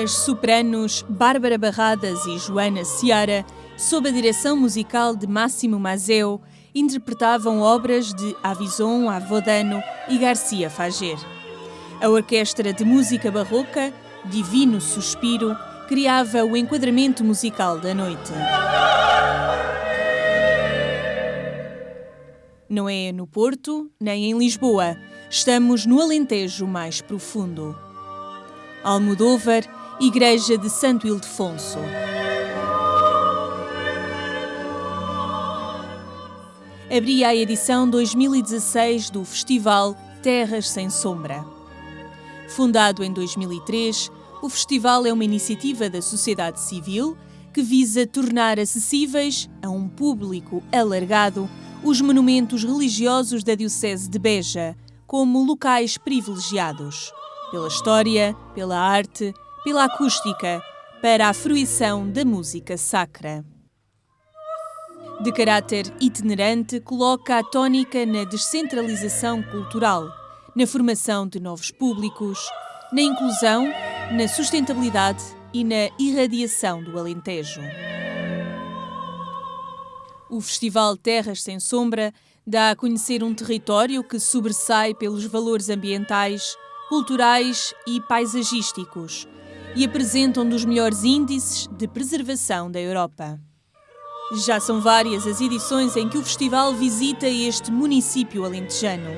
As sopranos Bárbara Barradas e Joana Seara, sob a direção musical de Máximo Mazeo, interpretavam obras de Avison, Avodano e Garcia Fager. A Orquestra de Música Barroca, Divino Suspiro, criava o enquadramento musical da noite. Não é no Porto, nem em Lisboa. Estamos no Alentejo mais profundo. Almodóvar, Igreja de Santo Ildefonso. Abria a edição 2016 do Festival Terras Sem Sombra. Fundado em 2003, o festival é uma iniciativa da sociedade civil que visa tornar acessíveis a um público alargado os monumentos religiosos da Diocese de Beja como locais privilegiados, pela história, pela arte, pela acústica, para a fruição da música sacra. De caráter itinerante, coloca a tónica na descentralização cultural, na formação de novos públicos, na inclusão, na sustentabilidade e na irradiação do Alentejo. O Festival Terras Sem Sombra dá a conhecer um território que sobressai pelos valores ambientais, culturais e paisagísticos e apresenta um dos melhores índices de preservação da Europa. Já são várias as edições em que o festival visita este município alentejano.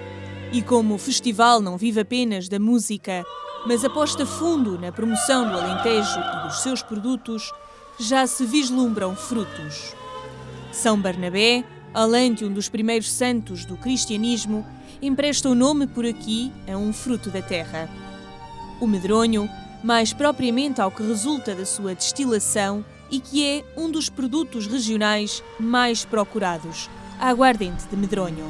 E como o festival não vive apenas da música, mas aposta fundo na promoção do Alentejo e dos seus produtos, já se vislumbram frutos. São Barnabé, além de um dos primeiros santos do cristianismo, empresta o nome por aqui a um fruto da terra. O medronho, mais propriamente ao que resulta da sua destilação e que é um dos produtos regionais mais procurados, a aguardente de medronho.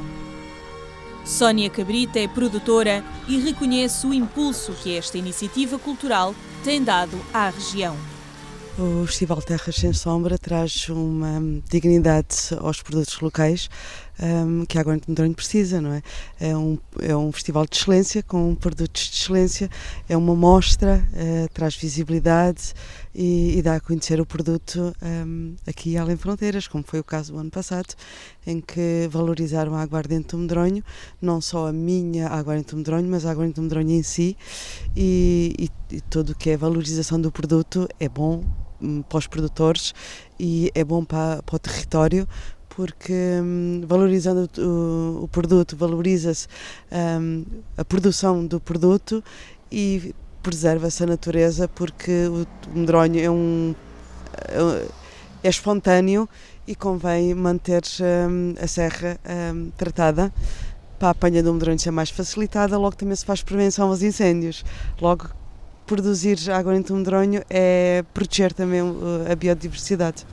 Sónia Cabrita é produtora e reconhece o impulso que esta iniciativa cultural tem dado à região. O Festival Terras Sem Sombra traz uma dignidade aos produtos locais que a Aguardente de Medronho precisa, não é? É um festival de excelência, com produtos de excelência, é uma mostra, traz visibilidade e dá a conhecer o produto aqui além fronteiras, como foi o caso do ano passado, em que valorizaram a Aguardente do Medronho, não só a minha Aguardente do Medronho, mas a Aguardente do Medronho em si, e tudo o que é valorização do produto é bom para os produtores e é bom para o território, porque valorizando o produto, valoriza-se a produção do produto e preserva-se a natureza, porque o medronho é espontâneo e convém manter a serra tratada para a apanha do medronho ser mais facilitada. Logo também se faz prevenção aos incêndios. Logo, produzir água do medronho é proteger também a biodiversidade.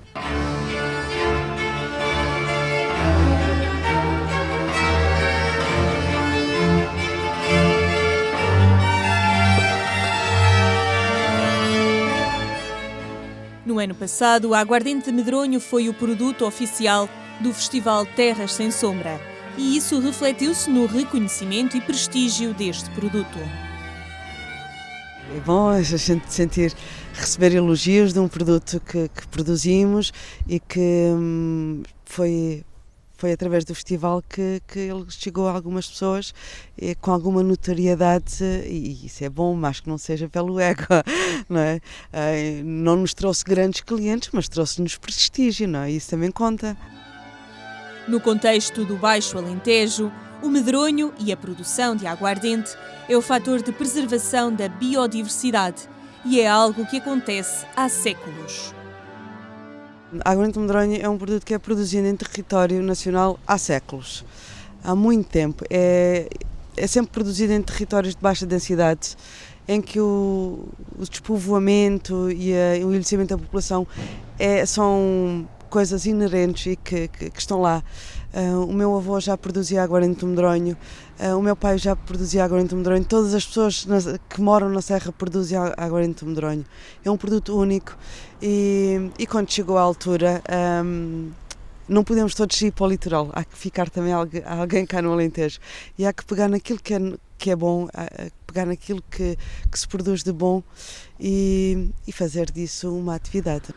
No ano passado, a aguardente de medronho foi o produto oficial do Festival Terras Sem Sombra, e isso refletiu-se no reconhecimento e prestígio deste produto. É bom a gente receber elogios de um produto que produzimos e que foi através do festival que ele chegou a algumas pessoas com alguma notoriedade, e isso é bom, mas que não seja pelo ego, não é? Não nos trouxe grandes clientes, mas trouxe-nos prestígio, não é? Isso também conta. No contexto do Baixo Alentejo, o medronho e a produção de aguardente é o fator de preservação da biodiversidade e é algo que acontece há séculos. A aguardente do medronho é um produto que é produzido em território nacional há séculos, há muito tempo. É sempre produzido em territórios de baixa densidade, em que o despovoamento e o envelhecimento da população são coisas inerentes e que estão lá. O meu avô já produzia aguardente do medronho, o meu pai já produzia aguardente do medronho, todas as pessoas que moram na serra produzem aguardente do medronho. É um produto único e quando chegou à altura não podemos todos ir para o litoral, há que ficar também alguém cá no Alentejo e há que pegar naquilo que é bom, pegar naquilo que se produz de bom e fazer disso uma atividade.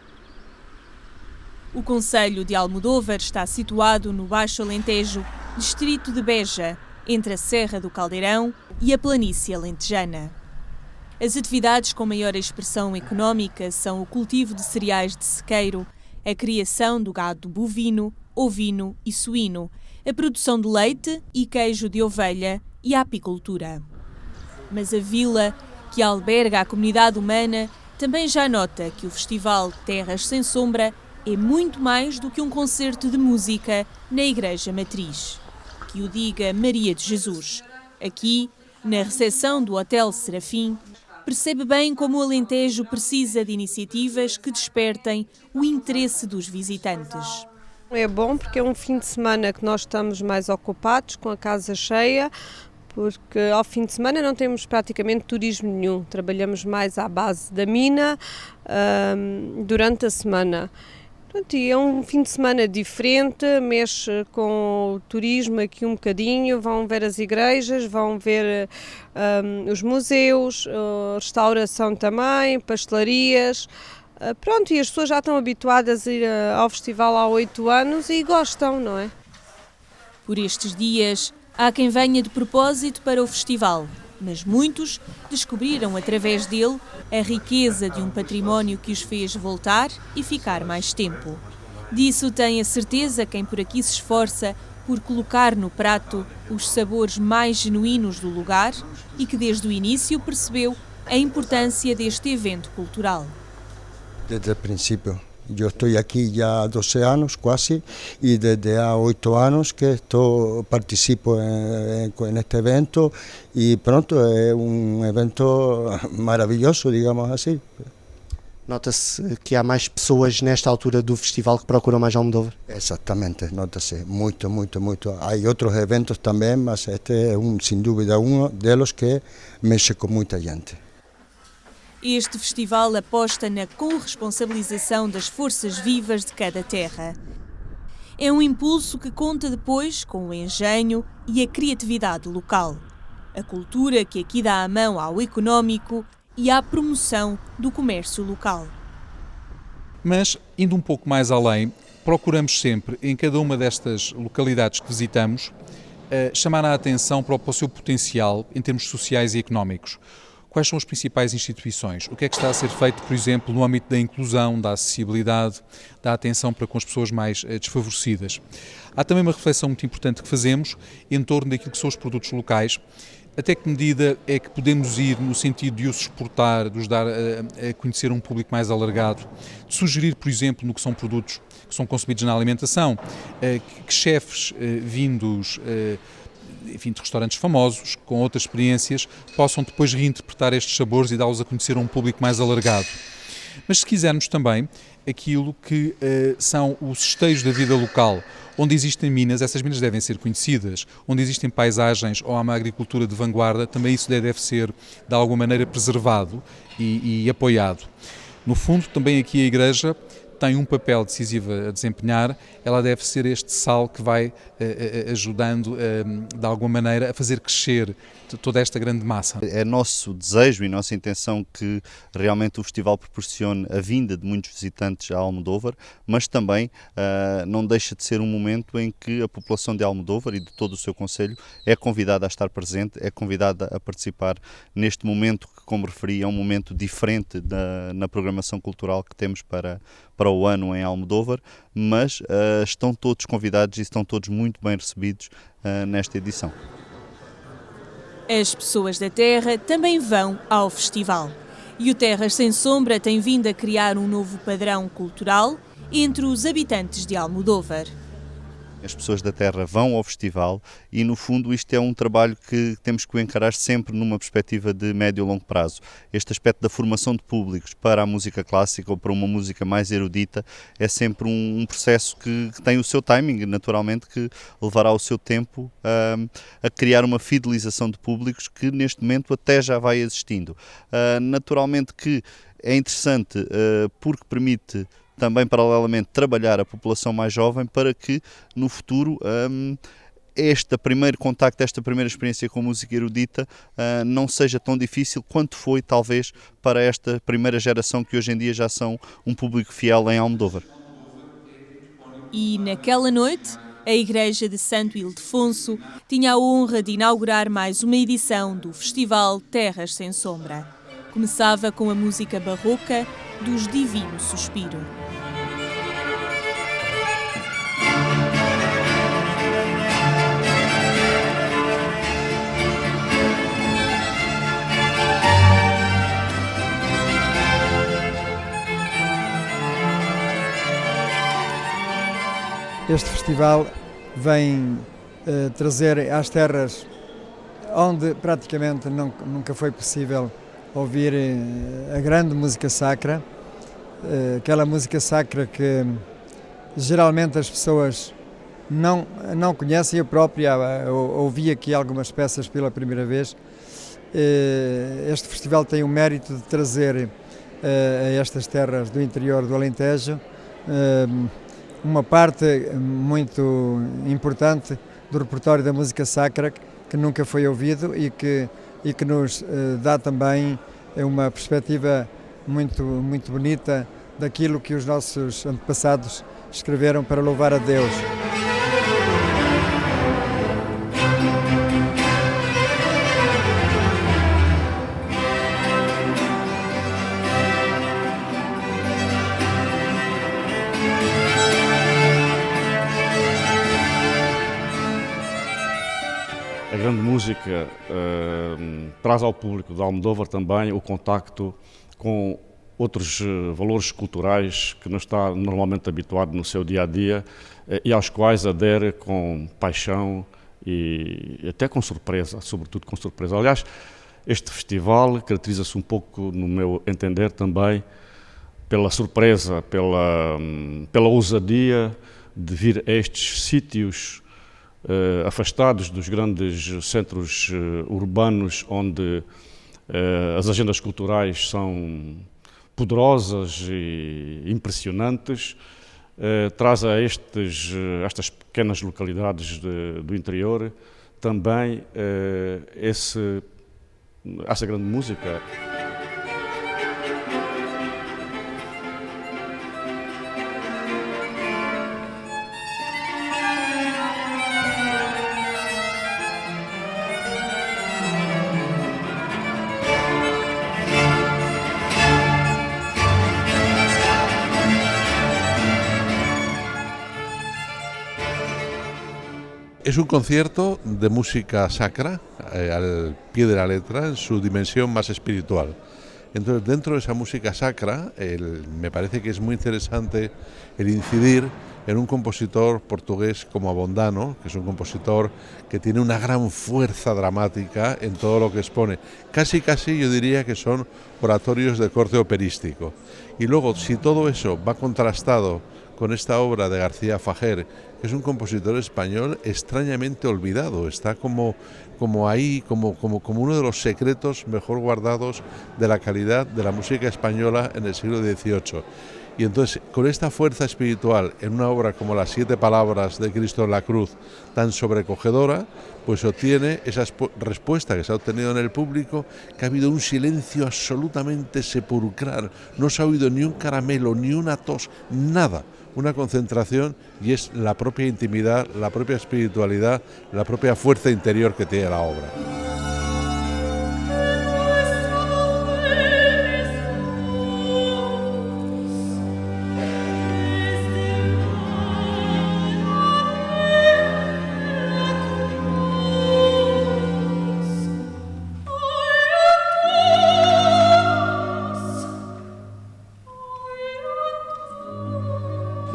O concelho de Almodóvar está situado no Baixo Alentejo, distrito de Beja, entre a Serra do Caldeirão e a planície alentejana. As atividades com maior expressão económica são o cultivo de cereais de sequeiro, a criação do gado bovino, ovino e suíno, a produção de leite e queijo de ovelha e a apicultura. Mas a vila, que alberga a comunidade humana, também já nota que o festival Terras Sem Sombra é muito mais do que um concerto de música na Igreja Matriz. Que o diga Maria de Jesus. Aqui, na recepção do Hotel Serafim, percebe bem como o Alentejo precisa de iniciativas que despertem o interesse dos visitantes. É bom porque é um fim de semana que nós estamos mais ocupados, com a casa cheia, porque ao fim de semana não temos praticamente turismo nenhum. Trabalhamos mais à base da mina durante a semana. E é um fim de semana diferente, mexe com o turismo aqui um bocadinho, vão ver as igrejas, vão ver os museus, restauração também, pastelarias. E as pessoas já estão habituadas a ir ao festival há 8 anos e gostam, não é? Por estes dias, há quem venha de propósito para o festival, mas muitos descobriram através dele a riqueza de um património que os fez voltar e ficar mais tempo. Disso tem a certeza quem por aqui se esforça por colocar no prato os sabores mais genuínos do lugar e que desde o início percebeu a importância deste evento cultural. Desde o princípio. Eu estou aqui já há 12 anos quase e desde há 8 anos que participo neste evento e pronto, é um evento maravilhoso, digamos assim. Nota-se que há mais pessoas nesta altura do festival que procuram mais Almodóvar? Exatamente, nota-se muito. Há outros eventos também, mas este é sem dúvida deles que mexe com muita gente. Este festival aposta na corresponsabilização das forças vivas de cada terra. É um impulso que conta depois com o engenho e a criatividade local. A cultura que aqui dá a mão ao económico e à promoção do comércio local. Mas, indo um pouco mais além, procuramos sempre, em cada uma destas localidades que visitamos, chamar a atenção para o seu potencial em termos sociais e económicos. Quais são as principais instituições? O que é que está a ser feito, por exemplo, no âmbito da inclusão, da acessibilidade, da atenção para com as pessoas mais desfavorecidas? Há também uma reflexão muito importante que fazemos em torno daquilo que são os produtos locais. Até que medida é que podemos ir no sentido de os exportar, de os dar a conhecer a um público mais alargado, de sugerir, por exemplo, no que são produtos que são consumidos na alimentação, que chefes vindos de restaurantes famosos, com outras experiências, possam depois reinterpretar estes sabores e dá-los a conhecer a um público mais alargado. Mas se quisermos também aquilo que são os esteios da vida local, onde existem minas, essas minas devem ser conhecidas, onde existem paisagens ou há uma agricultura de vanguarda, também isso deve ser de alguma maneira preservado e apoiado. No fundo, também aqui a Igreja tem um papel decisivo a desempenhar, ela deve ser este sal que vai ajudando de alguma maneira a fazer crescer toda esta grande massa. É nosso desejo e nossa intenção que realmente o festival proporcione a vinda de muitos visitantes a Almodóvar, mas também não deixa de ser um momento em que a população de Almodóvar e de todo o seu concelho é convidada a estar presente, é convidada a participar neste momento que, como referi, é um momento diferente na programação cultural que temos para o ano em Almodóvar, mas estão todos convidados e estão todos muito bem recebidos nesta edição. As pessoas da terra também vão ao festival. E o Terras Sem Sombra tem vindo a criar um novo padrão cultural entre os habitantes de Almodóvar. As pessoas da terra vão ao festival e, no fundo, isto é um trabalho que temos que encarar sempre numa perspectiva de médio e longo prazo. Este aspecto da formação de públicos para a música clássica ou para uma música mais erudita é sempre um processo que tem o seu timing, naturalmente, que levará o seu tempo a criar uma fidelização de públicos que, neste momento, até já vai existindo. Naturalmente que é interessante porque permite também paralelamente trabalhar a população mais jovem para que no futuro este primeiro contacto, esta primeira experiência com música erudita não seja tão difícil quanto foi talvez para esta primeira geração que hoje em dia já são um público fiel em Almodóvar. E naquela noite, a Igreja de Santo Ildefonso tinha a honra de inaugurar mais uma edição do Festival Terras Sem Sombra. Começava com a música barroca dos Divino Suspiro. Este festival vem trazer às terras onde praticamente nunca foi possível ouvir a grande música sacra, aquela música sacra que geralmente as pessoas não conhecem. Eu própria ouvi aqui algumas peças pela primeira vez. Este festival tem o mérito de trazer a estas terras do interior do Alentejo uma parte muito importante do repertório da música sacra que nunca foi ouvido e que nos dá também uma perspectiva muito bonita daquilo que os nossos antepassados escreveram para louvar a Deus. A grande música traz ao público de Almodóvar também o contacto com outros valores culturais que não está normalmente habituado no seu dia-a-dia e aos quais adere com paixão e até com surpresa, sobretudo com surpresa. Aliás, este festival caracteriza-se um pouco, no meu entender, também pela surpresa, pela ousadia de vir a estes sítios afastados dos grandes centros urbanos onde as agendas culturais são poderosas e impressionantes, traz a estas pequenas localidades do interior também essa grande música. Es un concierto de música sacra, al pie de la letra, en su dimensión más espiritual. Entonces, dentro de esa música sacra, me parece que es muy interesante el incidir en un compositor portugués como Abondano, que es un compositor que tiene una gran fuerza dramática en todo lo que expone. Casi yo diría que son oratorios de corte operístico. Y luego, si todo eso va contrastado con esta obra de García Fajer, que es un compositor español extrañamente olvidado, está como ahí, como uno de los secretos mejor guardados de la calidad de la música española en el siglo XVIII. Y entonces, con esta fuerza espiritual en una obra como Las 7 palabras de Cristo en la cruz, tan sobrecogedora, pues obtiene esa respuesta que se ha obtenido en el público, que ha habido un silencio absolutamente sepulcral, no se ha oído ni un caramelo, ni una tos, nada. Una concentración, y es la propia intimidad, la propia espiritualidad, la propia fuerza interior que tiene la obra.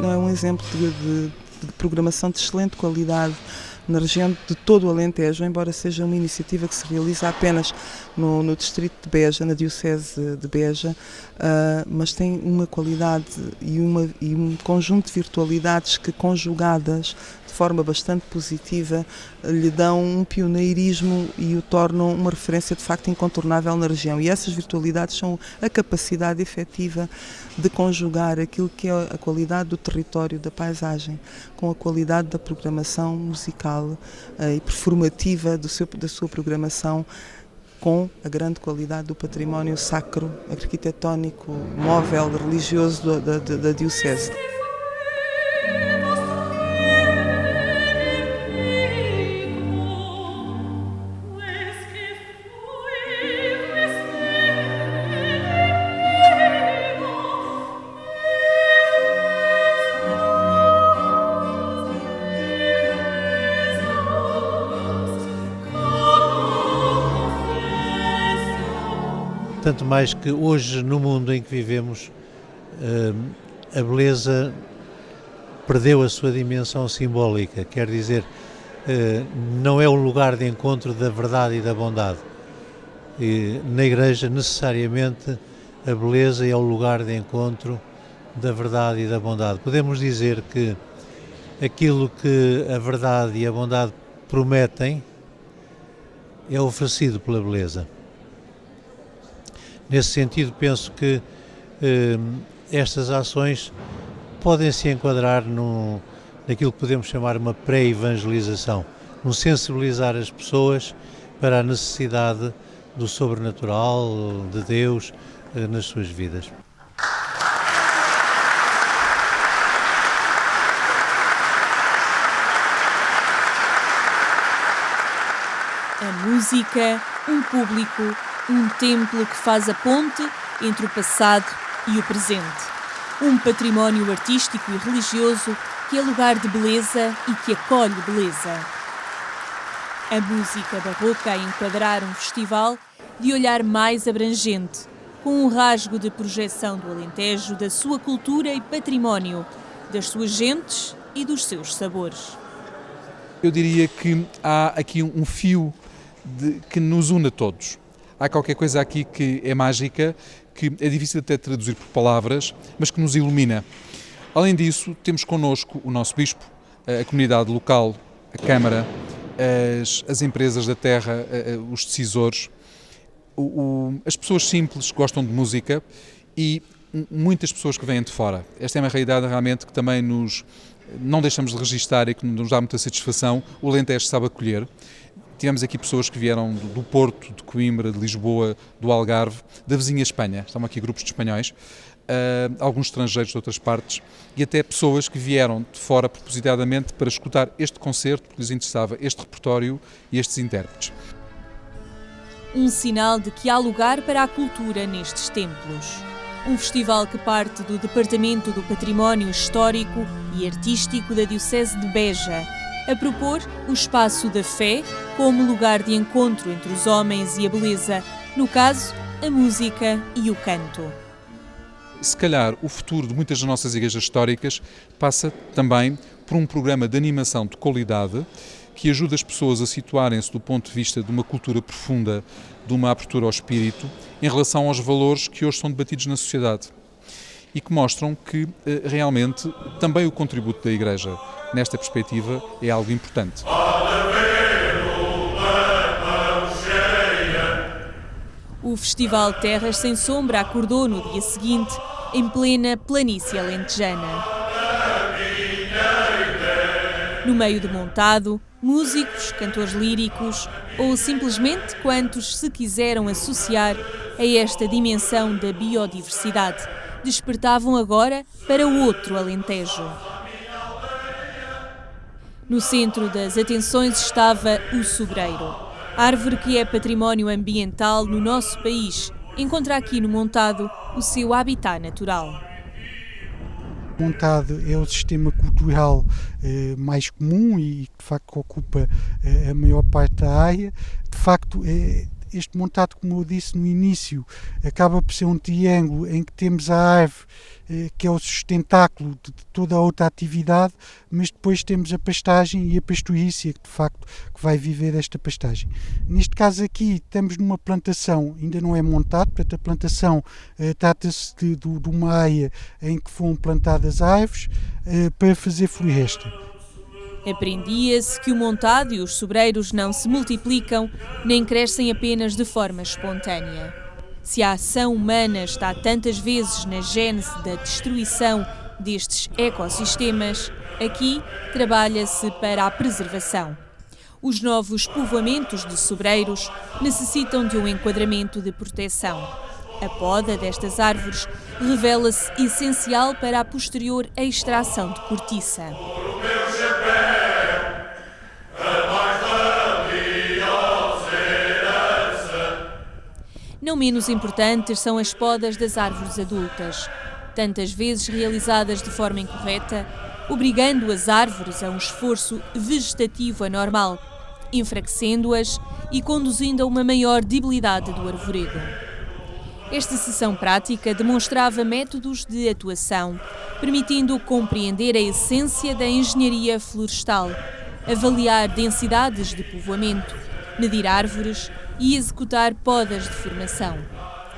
É um exemplo de programação de excelente qualidade, na região de todo o Alentejo, embora seja uma iniciativa que se realiza apenas no distrito de Beja, na diocese de Beja, mas tem uma qualidade e um conjunto de virtualidades que, conjugadas de forma bastante positiva, lhe dão um pioneirismo e o tornam uma referência de facto incontornável na região. E essas virtualidades são a capacidade efetiva de conjugar aquilo que é a qualidade do território, da paisagem, com a qualidade da programação musical e performativa da sua programação, com a grande qualidade do património sacro, arquitetónico, móvel, religioso da diocese. Tanto mais que hoje, no mundo em que vivemos, a beleza perdeu a sua dimensão simbólica, quer dizer, não é o lugar de encontro da verdade e da bondade. E, na Igreja, necessariamente, a beleza é o lugar de encontro da verdade e da bondade. Podemos dizer que aquilo que a verdade e a bondade prometem é oferecido pela beleza. Nesse sentido, penso que estas ações podem se enquadrar naquilo que podemos chamar uma pré-evangelização, um sensibilizar as pessoas para a necessidade do sobrenatural, de Deus, nas suas vidas. A música, um público, um templo que faz a ponte entre o passado e o presente. Um património artístico e religioso que é lugar de beleza e que acolhe beleza. A música barroca a enquadrar um festival de olhar mais abrangente, com um rasgo de projeção do Alentejo, da sua cultura e património, das suas gentes e dos seus sabores. Eu diria que há aqui um fio que nos une a todos. Há qualquer coisa aqui que é mágica, que é difícil até traduzir por palavras, mas que nos ilumina. Além disso, temos connosco o nosso bispo, a comunidade local, a Câmara, as empresas da terra, os decisores, as pessoas simples que gostam de música e muitas pessoas que vêm de fora. Esta é uma realidade realmente que também não deixamos de registar e que nos dá muita satisfação. O Alentejo sabe acolher. Tivemos aqui pessoas que vieram do Porto, de Coimbra, de Lisboa, do Algarve, da vizinha Espanha. Estão aqui grupos de espanhóis, alguns estrangeiros de outras partes e até pessoas que vieram de fora propositadamente para escutar este concerto, porque lhes interessava este repertório e estes intérpretes. Um sinal de que há lugar para a cultura nestes templos. Um festival que parte do Departamento do Património Histórico e Artístico da Diocese de Beja, a propor o espaço da fé como lugar de encontro entre os homens e a beleza, no caso, a música e o canto. Se calhar o futuro de muitas das nossas igrejas históricas passa também por um programa de animação de qualidade que ajuda as pessoas a situarem-se do ponto de vista de uma cultura profunda, de uma abertura ao espírito, em relação aos valores que hoje são debatidos na sociedade e que mostram que realmente também o contributo da Igreja nesta perspectiva é algo importante. O Festival Terras Sem Sombra acordou no dia seguinte, em plena planície alentejana. No meio do montado, músicos, cantores líricos ou simplesmente quantos se quiseram associar a esta dimensão da biodiversidade, despertavam agora para o outro Alentejo. No centro das atenções estava o sobreiro, árvore que é património ambiental no nosso país, encontra aqui no montado o seu habitat natural. O montado é o sistema cultural mais comum e de facto ocupa a maior parte da área. De facto este montado, como eu disse no início, acaba por ser um triângulo em que temos a árvore, que é o sustentáculo de toda a outra atividade, mas depois temos a pastagem e a pastorícia, que de facto que vai viver desta pastagem. Neste caso aqui estamos numa plantação, ainda não é montado, portanto a plantação trata-se de uma área em que foram plantadas árvores para fazer floresta. Aprendia-se que o montado e os sobreiros não se multiplicam nem crescem apenas de forma espontânea. Se a ação humana está tantas vezes na gênese da destruição destes ecossistemas, aqui trabalha-se para a preservação. Os novos povoamentos de sobreiros necessitam de um enquadramento de proteção. A poda destas árvores revela-se essencial para a posterior extração de cortiça. Não menos importantes são as podas das árvores adultas, tantas vezes realizadas de forma incorreta, obrigando as árvores a um esforço vegetativo anormal, enfraquecendo-as e conduzindo a uma maior debilidade do arvoredo. Esta sessão prática demonstrava métodos de atuação, permitindo compreender a essência da engenharia florestal, avaliar densidades de povoamento, medir árvores e executar podas de formação.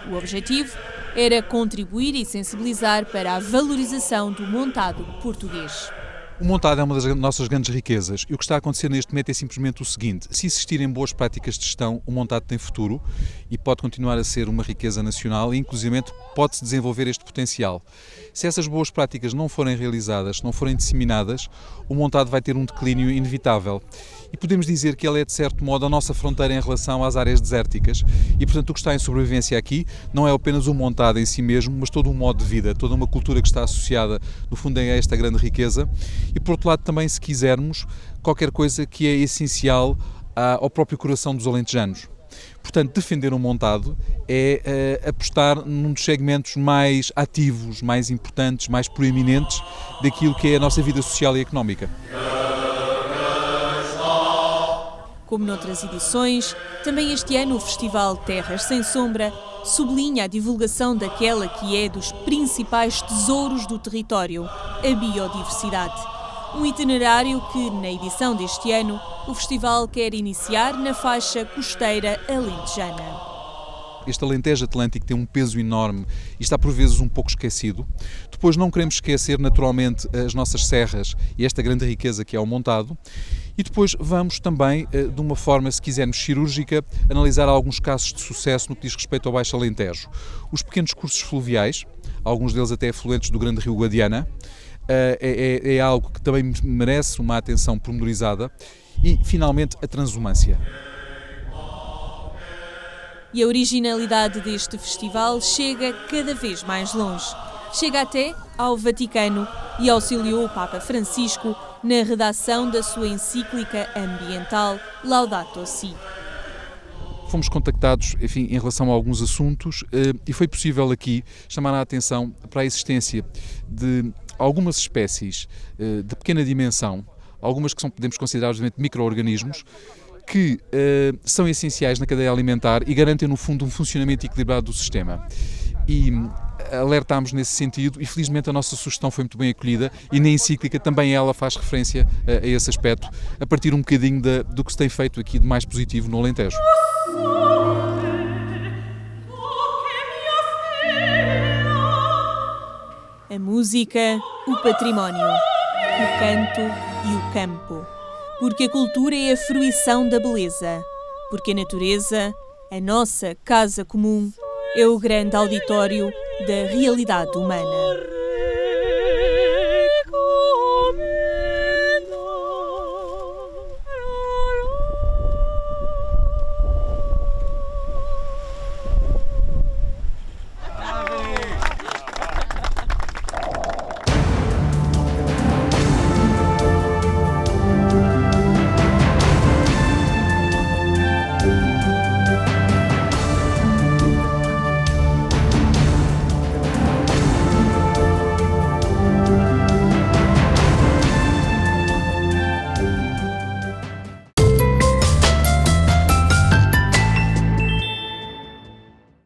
O objetivo era contribuir e sensibilizar para a valorização do montado português. O montado é uma das nossas grandes riquezas e o que está a acontecer neste momento é simplesmente o seguinte: se existirem boas práticas de gestão, o montado tem futuro e pode continuar a ser uma riqueza nacional e inclusivamente pode-se desenvolver este potencial. Se essas boas práticas não forem realizadas, não forem disseminadas, o montado vai ter um declínio inevitável. E podemos dizer que ele é, de certo modo, a nossa fronteira em relação às áreas desérticas e, portanto, o que está em sobrevivência aqui não é apenas o montado em si mesmo, mas todo um modo de vida, toda uma cultura que está associada, no fundo, a esta grande riqueza e, por outro lado, também, se quisermos, qualquer coisa que é essencial ao próprio coração dos alentejanos. Portanto, defender um montado é apostar num dos segmentos mais ativos, mais importantes, mais proeminentes daquilo que é a nossa vida social e económica. Como noutras edições, também este ano o Festival Terras Sem Sombra sublinha a divulgação daquela que é dos principais tesouros do território, a biodiversidade. Um itinerário que, na edição deste ano, o festival quer iniciar na faixa costeira alentejana. Este Alentejo Atlântico tem um peso enorme e está por vezes um pouco esquecido. Depois não queremos esquecer naturalmente as nossas serras e esta grande riqueza que é o montado. E depois vamos também, de uma forma, se quisermos, cirúrgica, analisar alguns casos de sucesso no que diz respeito ao Baixo Alentejo. Os pequenos cursos fluviais, alguns deles até afluentes do grande rio Guadiana, é algo que também merece uma atenção pormenorizada. E, finalmente, a transumância. E a originalidade deste festival chega cada vez mais longe. Chega até ao Vaticano e auxiliou o Papa Francisco na redação da sua encíclica ambiental Laudato Si. Fomos contactados, enfim, em relação a alguns assuntos e foi possível aqui chamar a atenção para a existência de algumas espécies de pequena dimensão, algumas que podemos considerar obviamente micro-organismos, que são essenciais na cadeia alimentar e garantem, no fundo, um funcionamento equilibrado do sistema. E alertámos nesse sentido e, felizmente, a nossa sugestão foi muito bem acolhida e na encíclica também ela faz referência a esse aspecto, a partir um bocadinho do que se tem feito aqui de mais positivo no Alentejo. A música, o património, o canto e o campo. Porque a cultura é a fruição da beleza. Porque a natureza, a nossa casa comum, é o grande auditório da realidade humana.